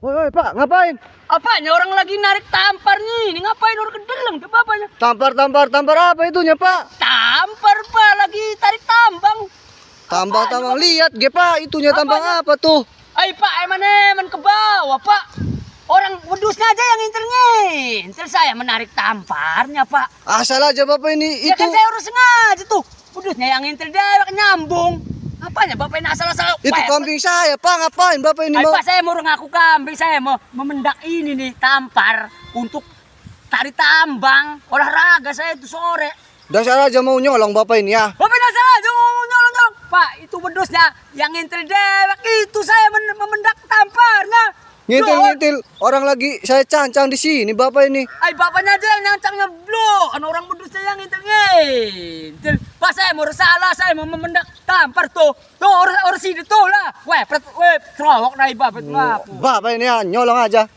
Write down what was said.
Woi, Pak, ngapain? Apanya orang lagi narik tampar nih? Ini ngapain orang kedeleng tuh bapaknya? Tampar apa itunya, Pak? Tampar Pak, lagi tarik tambang. Tambang, lihat, ge, Pak, itunya tambang apa tuh? Ay Pak, eman ke bawah Pak. Orang wedusnya aja yang ngintil saya menarik tamparnya Pak. Asal aja Bapak ini, Ya itu. kan saya urus sengaja tuh. Wedusnya yang ngintil dewek nyambung. Apanya Bapak ini asal-asal? Itu kambing saya, Pak, ngapain Bapak ini, Ay mau? Pak, saya mau ngaku kambing, saya mau memendak ini nih tampar untuk tarik tambang olahraga saya itu sore. Dasar aja mau nyolong Bapak ini ya. Bapak dasar aja ngomong nyolong. Pak, itu wedusnya yang ngintil dewek itu saya memendak tamparnya. Ngintil, orang lagi saya cancang di sini Bapak ini. Ay bapaknya aja yang nyancangnya blok, kan orang wedusnya yang ngintil. Pak saya mau salah, saya mau memendak tampar tuh orang sini tuh lah. Weh, serowok dari bapak itu. Bapak ini ya nyolong aja.